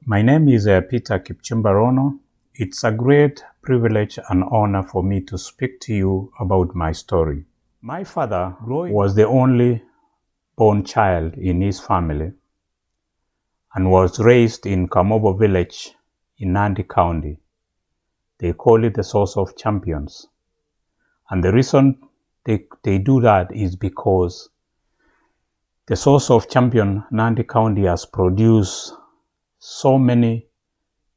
My name is Peter Kipchumba Rono. It's a great privilege and honor for me to speak to you about my story. My father was the only born child in his family and was raised in Kamobo village in Nandi County. They call it the source of champions. And the reason they do that is because the source of champion Nandi County has produced so many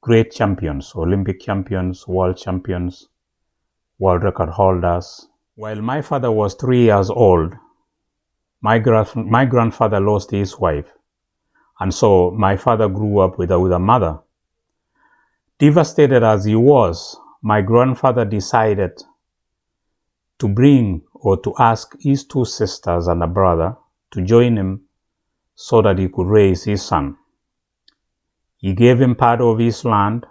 great champions, Olympic champions, world record holders. While my father was 3 years old, my grandfather lost his wife. And so my father grew up with a mother. Devastated as he was, my grandfather decided to bring or to ask his 2 sisters and a brother to join him so that he could raise his son. He gave him part of his land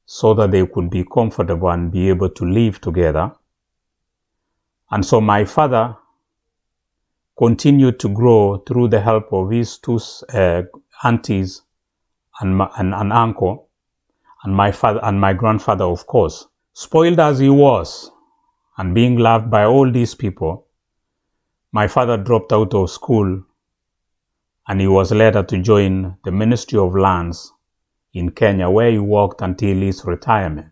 so that they could be comfortable and be able to live together. And so my father continued to grow through the help of his 2 aunties and uncle, and my father and my grandfather, of course. Spoiled as he was, and being loved by all these people, my father dropped out of school, and he was later to join the Ministry of Lands in Kenya, where he worked until his retirement.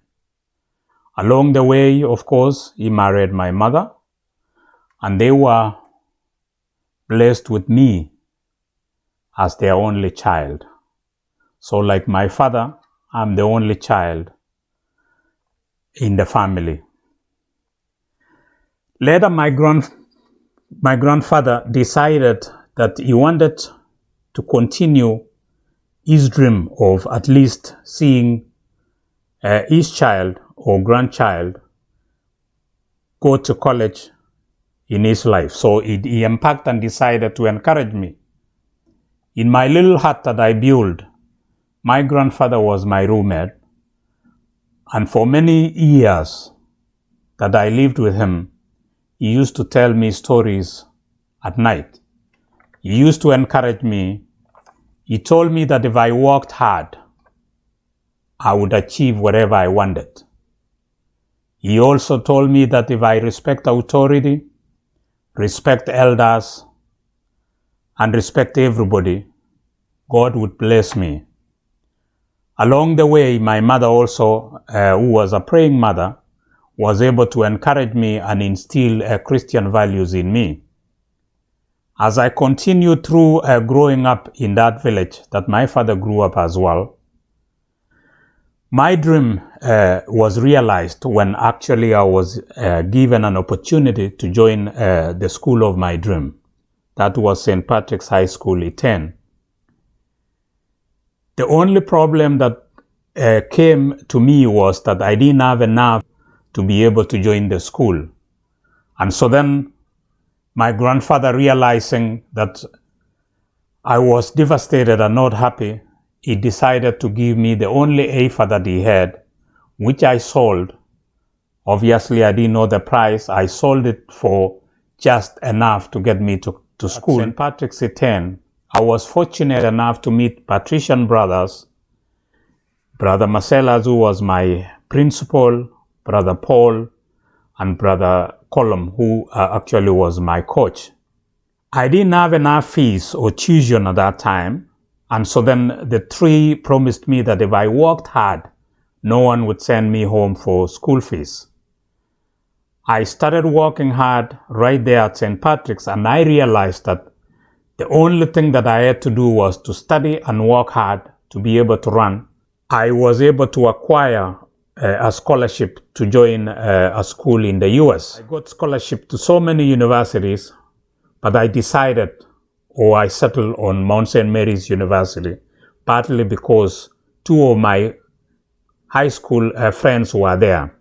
Along the way, of course, he married my mother, and they were blessed with me as their only child. So like my father, I'm the only child in the family. Later, my grandfather decided that he wanted to continue his dream of at least seeing his child or grandchild go to college in his life. So he embarked and decided to encourage me. In my little hut that I built, my grandfather was my roommate, and for many years that I lived with him, he used to tell me stories at night. He used to encourage me. He told me that if I worked hard, I would achieve whatever I wanted. He also told me that if I respect authority, respect elders, and respect everybody, God would bless me. Along the way, my mother also, who was a praying mother, was able to encourage me and instill Christian values in me. As I continued through growing up in that village that my father grew up as well, my dream was realized when actually I was given an opportunity to join the school of my dream. That was St. Patrick's High School, Iten. The only problem that came to me was that I didn't have enough to be able to join the school. And so then my grandfather, realizing that I was devastated and not happy, he decided to give me the only AFA that he had, which I sold. Obviously, I didn't know the price. I sold it for just enough to get me to school. At St. Patrick's Iten, I was fortunate enough to meet patrician brothers, Brother Marcellus, who was my principal, Brother Paul, and Brother Colum, who actually was my coach. I didn't have enough fees or tuition at that time, and so then the 3 promised me that if I worked hard, no one would send me home for school fees. I started working hard right there at St. Patrick's, and I realized that the only thing that I had to do was to study and work hard to be able to run. I was able to acquire a scholarship to join a school in the US. I got scholarship to so many universities, but I decided, or I settled on Mount St. Mary's University, partly because 2 of my high school friends were there.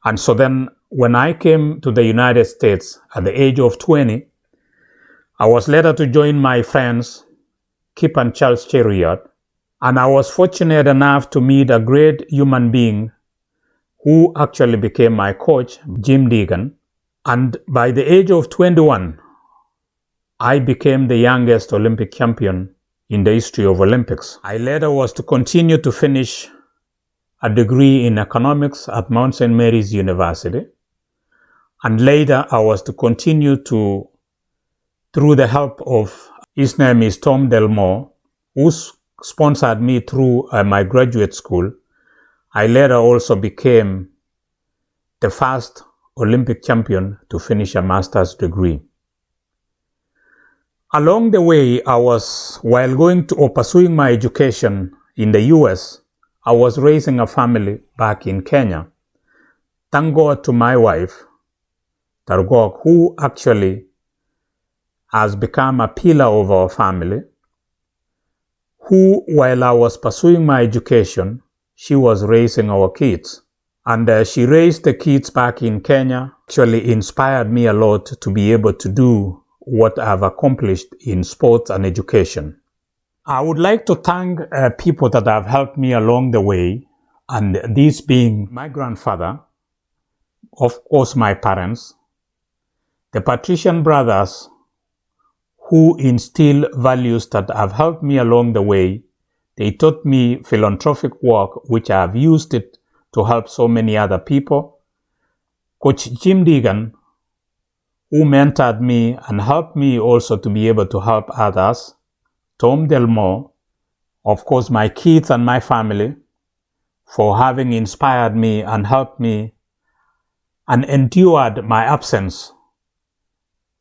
And so then when I came to the United States at the age of 20, I was later to join my friends, Kip and Charles Cheriot, and I was fortunate enough to meet a great human being who actually became my coach, Jim Deegan. And by the age of 21, I became the youngest Olympic champion in the history of Olympics. I later was to continue to finish a degree in economics at Mount St. Mary's University. And later I was to continue to, through the help of, his name is Tom Delmore, who sponsored me through my graduate school. I later also became the first Olympic champion to finish a master's degree. Along the way, while going to or pursuing my education in the US, I was raising a family back in Kenya. Thank God to my wife, Targok, who actually has become a pillar of our family, who, while I was pursuing my education, she was raising our kids. And she raised the kids back in Kenya. Actually inspired me a lot to be able to do what I've accomplished in sports and education. I would like to thank people that have helped me along the way, and these being my grandfather, of course my parents, the Patrician brothers, who instill values that have helped me along the way. They taught me philanthropic work, which I have used it to help so many other people. Coach Jim Deegan, who mentored me and helped me also to be able to help others. Tom Delmore, of course my kids and my family, for having inspired me and helped me and endured my absence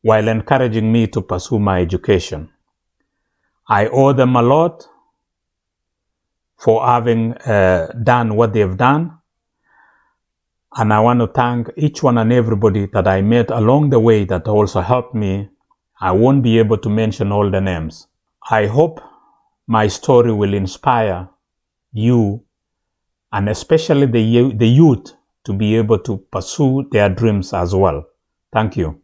while encouraging me to pursue my education. I owe them a lot for having done what they've done. And I want to thank each one and everybody that I met along the way that also helped me. I won't be able to mention all the names. I hope my story will inspire you, and especially the youth, to be able to pursue their dreams as well. Thank you.